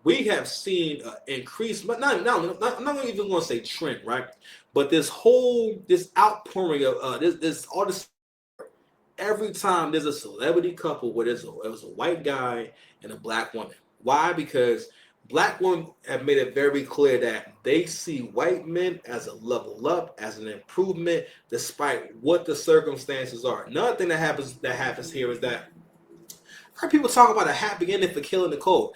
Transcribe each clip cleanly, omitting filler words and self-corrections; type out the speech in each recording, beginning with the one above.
we have seen increased, but I'm not even going to say trend, right? But this outpouring of this all this every time there's a celebrity couple where it was a white guy and a black woman. Why? Because black women have made it very clear that they see white men as a level up, as an improvement, despite what the circumstances are. Another thing that happens here is that I heard people talk about a happy ending for killing Nicole.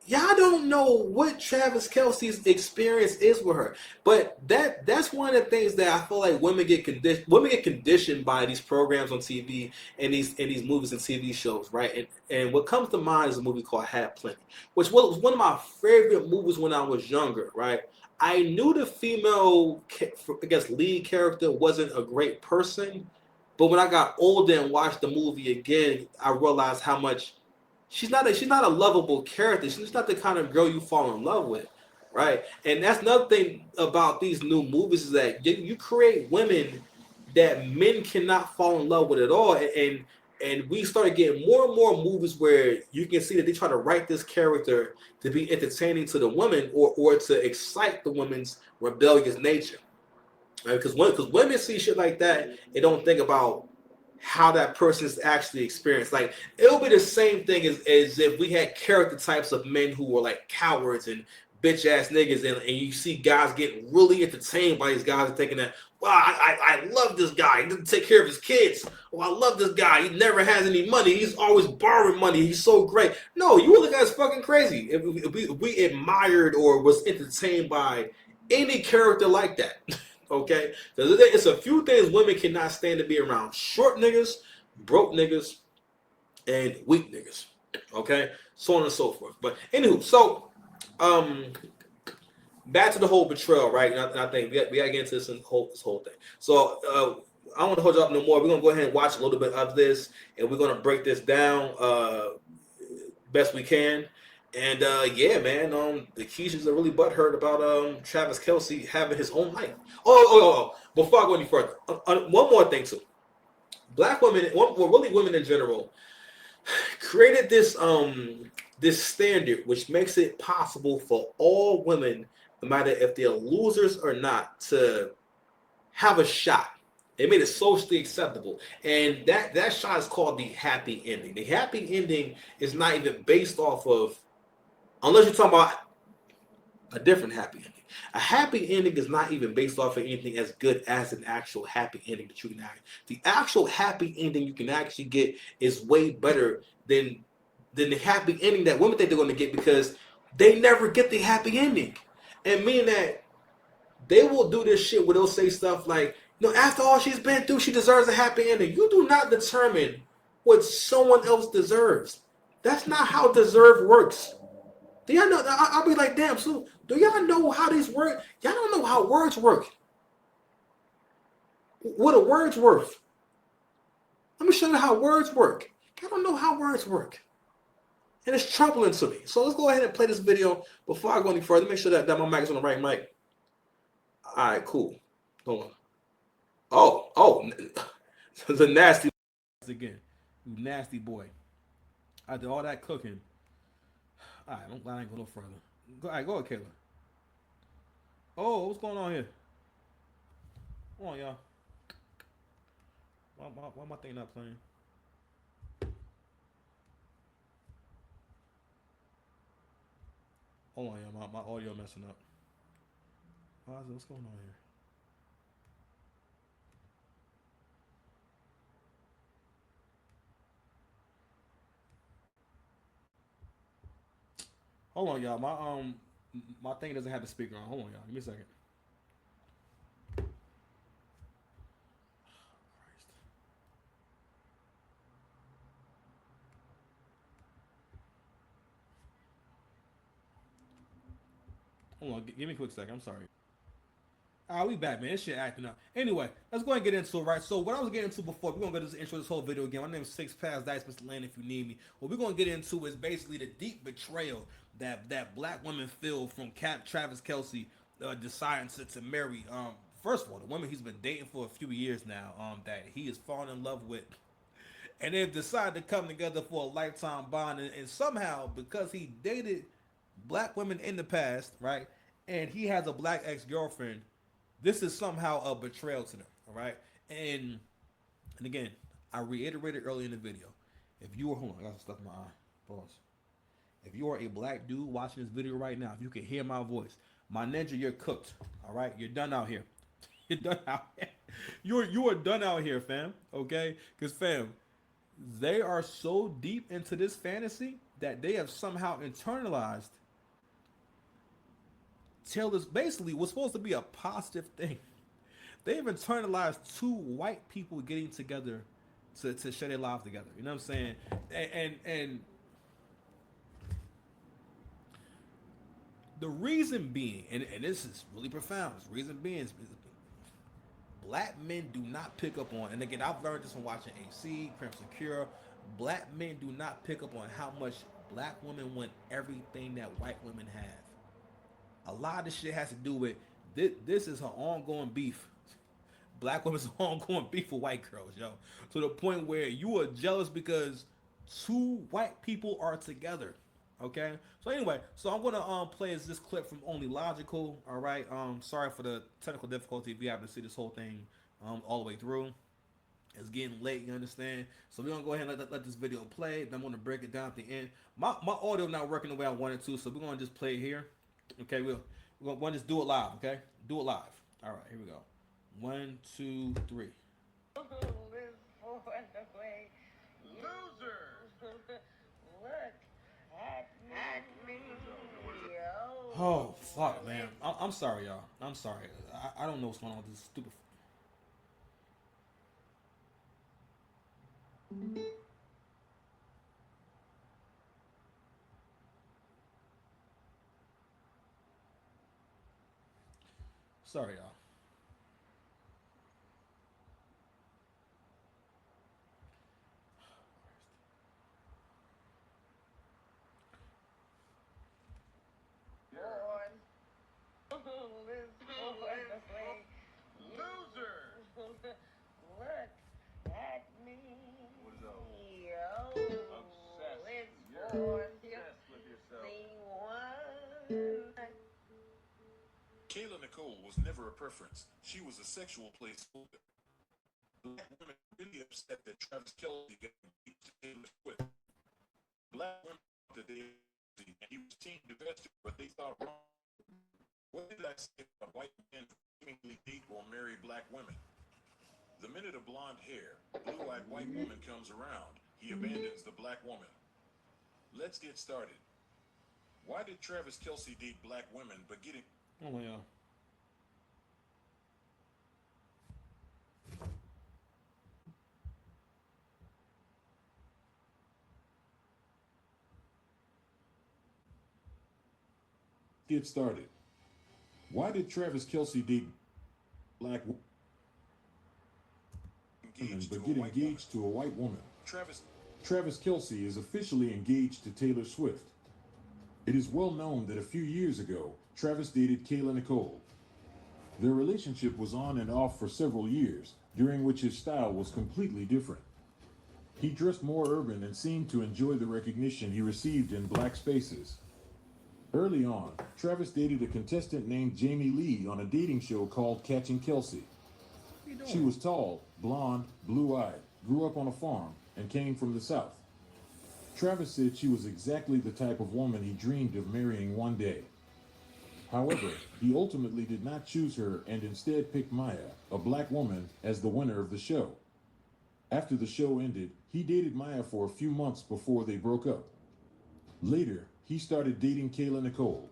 Y'all don't know what Travis Kelce's experience is with her, but that's one of the things that I feel like women get conditioned by these programs on TV and these movies and TV shows, right? And what comes to mind is a movie called Had Plenty, which was one of my favorite movies when I was younger, right? I knew the female, I guess, lead character wasn't a great person, but when I got older and watched the movie again, I realized how much she's not a lovable character. She's not the kind of girl you fall in love with, right? And that's another thing about these new movies is that you create women that men cannot fall in love with at all, and we started getting more and more movies where you can see that they try to write this character to be entertaining to the woman or to excite the woman's rebellious nature. Right? Because women see shit like that and don't think about how that person's actually experienced. Like it'll be the same thing as if we had character types of men who were like cowards and bitch ass niggas, and you see guys getting really entertained by these guys and thinking that, wow, I love this guy. He doesn't take care of his kids. Oh, I love this guy. He never has any money. He's always borrowing money. He's so great. No, you look at us fucking crazy. If we admired or was entertained by any character like that. Okay? Because it's a few things women cannot stand to be around. Short niggas, broke niggas, and weak niggas. Okay? So on and so forth. But anywho, so um back to the whole betrayal, right? And I think we got to get into this whole thing. So I don't want to hold you up no more. We're gonna go ahead and watch a little bit of this, and we're gonna break this down best we can. And yeah, man, the Keishas are really butthurt about Travis Kelce having his own life. Before I go any further, one more thing too. Black women, well, really women in general, created this standard which makes it possible for all women, no matter if they're losers or not, to have a shot. They made it socially acceptable, and that shot is called the happy ending. The happy ending is not even based off of, unless you're talking about a different happy ending. A happy ending is not even based off of anything as good as an actual happy ending that you can have. The actual happy ending you can actually get is way better than the happy ending that women think they're going to get, because they never get the happy ending. And meaning that they will do this shit where they'll say stuff like, after all she's been through, she deserves a happy ending. You do not determine what someone else deserves. That's not how deserve works. Do y'all know? I'll be like, damn, so do y'all know how these work? Y'all don't know how words work. What a word's worth. Let me show you how words work. Y'all don't know how words work. And it's troubling to me. So let's go ahead and play this video before I go any further. Make sure that my mic is on the right mic. All right, cool. Hold on. Oh, the nasty again. You nasty boy. I did all that cooking. All right, I'm glad I ain't go no further. All right, go ahead, Kayla. Oh, what's going on here? Hold on, y'all. Why my thing not playing? Hold on, y'all. My audio messing up. What's going on here? Hold on, y'all. My thing doesn't have the speaker on. Hold on, y'all. Give me a second. Hold on, give me a quick second. I'm sorry. All right, we back, man. This shit acting up. Anyway, let's go and get into it, right? So what I was getting into before, we're going to go to this intro this whole video again. My name is Six Paths Dice, Mr. Land, if you need me. What we're going to get into is basically the deep betrayal that black women feel from Travis Kelce deciding to marry, first of all, the woman he's been dating for a few years now, that he is falling in love with. And they've decided to come together for a lifetime bond. And somehow, because he dated black women in the past, right? And he has a black ex-girlfriend. This is somehow a betrayal to them, all right? And again, I reiterated earlier in the video. If you are, hold on, I got some stuff in my eye. Pause. If you are a black dude watching this video right now, if you can hear my voice, my ninja, you're cooked. All right, you're done out here. You're done out here. You are done out here, fam. Okay, because fam, they are so deep into this fantasy that they have somehow internalized. Taylor's basically was supposed to be a positive thing. They've internalized two white people getting together to share their lives together. You know what I'm saying? And the reason being, and this is really profound. The reason being is black men do not pick up on, and again, I've learned this from watching AC, Crimson Cure. Black men do not pick up on how much black women want everything that white women have. A lot of this shit has to do with this is her ongoing beef. Black women's ongoing beef with white girls, yo. To the point where you are jealous because two white people are together. Okay. So anyway, so I'm gonna play this clip from Only Logical. All right. Sorry for the technical difficulty if you happen to see this whole thing all the way through. It's getting late, you understand? So we're gonna go ahead and let this video play. Then I'm gonna break it down at the end. My audio not working the way I wanted to, so we're gonna just play it here. Okay, we're gonna just do it live, okay? Do it live. All right, here we go. 1, 2, 3. Loser! Look at me. Oh fuck, man. I'm sorry, y'all. I'm sorry. I don't know what's going on with this stupid. Sorry, y'all. Loser! Look at me. What is that? Obsessed. You're obsessed with yourself. Kayla Nicole was never a preference. She was a sexual placeholder. Black women really upset that Travis Kelce got engaged to Taylor Swift. Black women thought that and he was team divested, but they thought wrong. What did I say about white men seemingly date or marry black women? The minute a blonde hair, blue-eyed white woman comes around, he abandons the black woman. Let's get started. Why did Travis Kelce date black women but getting... Oh my god. Get started. Why did Travis Kelce date black women but get engaged to a white woman? Travis Kelce is officially engaged to Taylor Swift. It is well known that a few years ago, Travis dated Kayla Nicole. Their relationship was on and off for several years, during which his style was completely different. He dressed more urban and seemed to enjoy the recognition he received in black spaces. Early on, Travis dated a contestant named Jamie Lee on a dating show called Catching Kelce. She was tall, blonde, blue-eyed, grew up on a farm, and came from the South. Travis said she was exactly the type of woman he dreamed of marrying one day. However, he ultimately did not choose her and instead picked Maya, a black woman, as the winner of the show. After the show ended, he dated Maya for a few months before they broke up. Later, he started dating Kayla Nicole.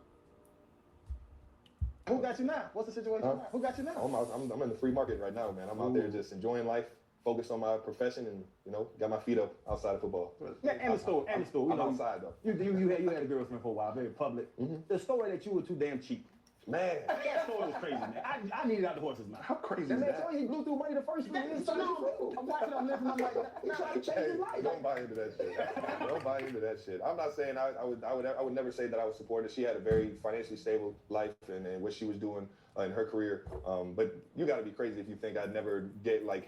Who got you now? What's the situation now? Who got you now? I'm in the free market right now, man. I'm out there just enjoying life, focused on my profession, and got my feet up outside of football. Yeah, and the store. I'm outside though. You had a girlfriend for a while, very public. Mm-hmm. The story that you were too damn cheap. Man. That story was crazy, man. I needed out the horse's mouth. How crazy That is man that? told you he blew through money the first 3 years. I'm watching on this and I'm like, he tried to change his life. Don't buy into that shit. Don't buy into that shit. I'm not saying I would never say that I would support it. She had a very financially stable life and what she was doing in her career. But you got to be crazy if you think I'd never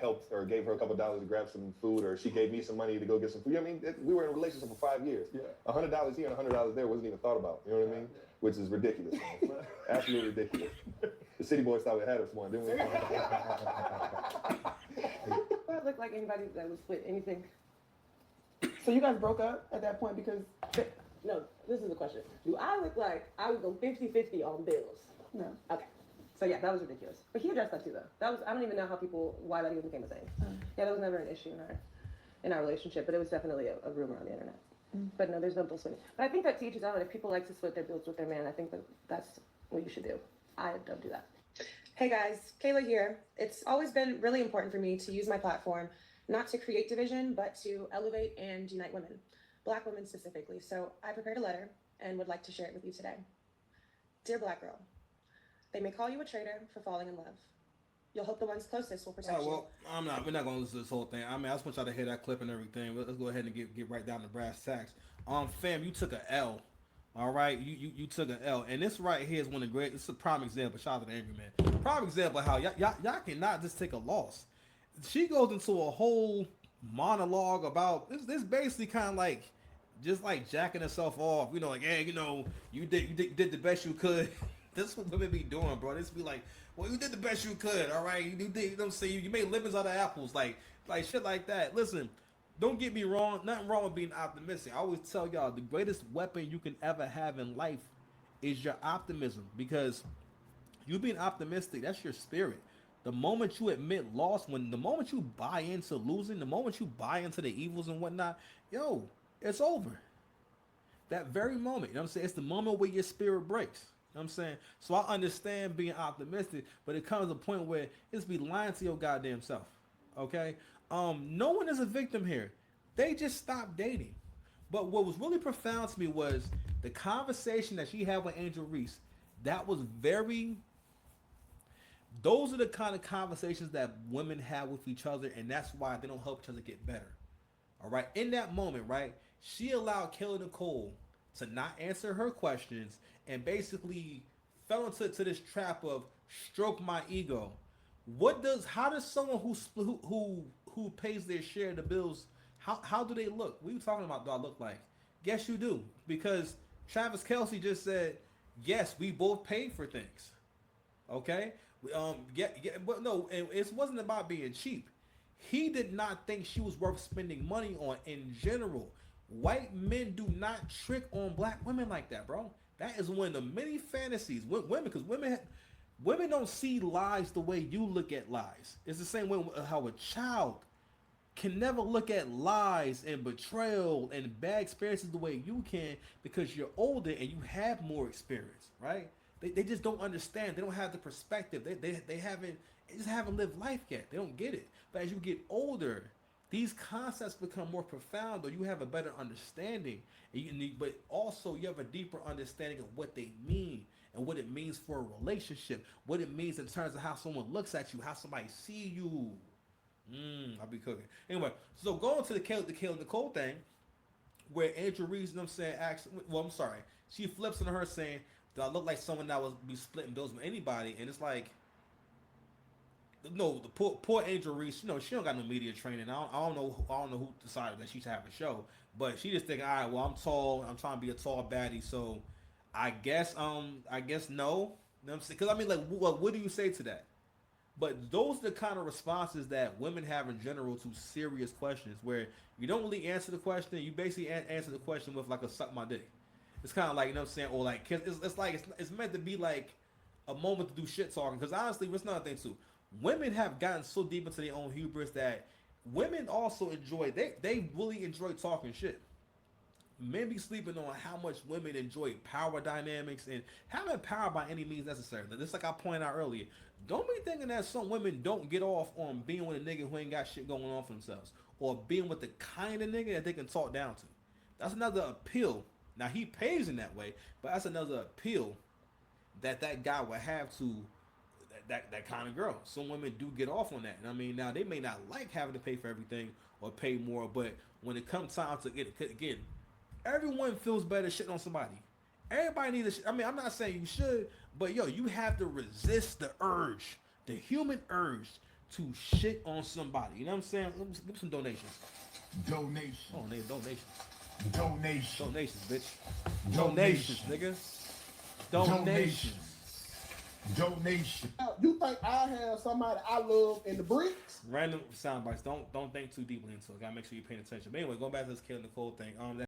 helped or gave her a couple dollars to grab some food, or she gave me some money to go get some food. You know what I mean? We were in a relationship for 5 years. Yeah. $100 here and $100 there wasn't even thought about. You know what I mean? Which is ridiculous. Absolutely ridiculous. The city boys thought we had us one, didn't we? Do I look like anybody that would split anything? So you guys broke up at that point because No, this is the question. Do I look like I would go 50-50 on bills? no. Okay. So yeah, that was ridiculous. But he addressed that too, though. That was, I don't even know why that even became a thing. Yeah, that was never an issue in our relationship, but it was definitely a rumor on the internet. But no, there's no bill splitting. But I think that to each his own. If people like to split their bills with their man, I think that's what you should do. I don't do that. Hey guys, Kayla here. It's always been really important for me to use my platform, not to create division, but to elevate and unite women, Black women specifically. So I prepared a letter and would like to share it with you today. Dear Black girl, they may call you a traitor for falling in love. You'll hope the ones closest will protect Oh, you. well, we're not going to listen to this whole thing. I mean, I just want y'all to hear that clip and everything. Let's go ahead and get right down to brass tacks. Fam, you took an L. All right, you took an L, and this right here is one of the great. This is a prime example. Shout out to the Angry Man. Prime example of how y'all cannot just take a loss. She goes into a whole monologue about this. Basically, kind of like just like jacking herself off. You know, like, hey, you know, you did the best you could. This is what women be doing, bro. This be like, well, you did the best you could. All right, you did. You know what I'm saying? You made lemons out of apples, like shit like that. Listen. Don't get me wrong, nothing wrong with being optimistic. I always tell y'all the greatest weapon you can ever have in life is your optimism, because you being optimistic, that's your spirit. The moment you admit loss, the moment you buy into losing, the moment you buy into the evils and whatnot, yo, it's over. That very moment, you know what I'm saying? It's the moment where your spirit breaks. You know what I'm saying? So I understand being optimistic, but it comes to a point where it's be lying to your goddamn self. Okay? No one is a victim here. They just stopped dating. But what was really profound to me was the conversation that she had with Angel Reese. That was those are the kind of conversations that women have with each other, and that's why they don't help each other get better. All right? In that moment, right, she allowed Nicole to not answer her questions and basically fell into this trap of stroke my ego. How does someone who pays their share of the bills, how do they look? What are you talking about? Do I look like? Yes, you do, because Travis Kelce just said, yes, we both paid for things. Okay, but no, it wasn't about being cheap. He did not think she was worth spending money on in general. White men do not trick on black women like that, bro. That is one of the many fantasies. Because women don't see lies the way you look at lies. It's the same way how a child can never look at lies and betrayal and bad experiences the way you can, because you're older and you have more experience, right? They just don't understand. They don't have the perspective. They just haven't lived life yet. They don't get it. But as you get older, these concepts become more profound, or you have a better understanding. But also you have a deeper understanding of what they mean and what it means for a relationship, what it means in terms of how someone looks at you, how somebody see you. I'll be cooking. Anyway, so going to the Kayla Nicole thing, where Andrew Reese, you know what I'm saying, she flips on her saying, do I look like someone that would be splitting bills with anybody? And it's like, no, the poor Angel Reese, you know, she don't got no media training. I don't know who decided that she should have a show, but she just thinking, all right, well, I'm tall, I'm trying to be a tall baddie, so I guess no. You know what I'm saying? Because I mean, like, what do you say to that? But those are the kind of responses that women have in general to serious questions, where you don't really answer the question. You basically answer the question with like a suck my dick. It's kind of like, you know what I'm saying, or like, cause it's meant to be like a moment to do shit talking. Because honestly, it's another thing too. Women have gotten so deep into their own hubris that women also enjoy. They really enjoy talking shit. Men be sleeping on how much women enjoy power dynamics, and having power by any means necessary. Just like I pointed out earlier, don't be thinking that some women don't get off on being with a nigga who ain't got shit going on for themselves, or being with the kind of nigga that they can talk down to. That's another appeal. Now he pays in that way, but that's another appeal that guy would have to that kind of girl. Some women do get off on that. And I mean, now they may not like having to pay for everything or pay more, but when it comes time to get it, again, everyone feels better shitting on somebody. Everybody needs I mean, I'm not saying you should, but yo, you have to resist the urge, the human urge to shit on somebody. You know what I'm saying? Let's give some donations. Donation. Oh, name donations. Donation. Donations, bitch. Donation. Nigga. Donations. Donation. You think I have somebody I love in the bricks? Random sound bites. Don't think too deeply into it. Gotta make sure you're paying attention. But anyway, going back to this Kayla Nicole thing.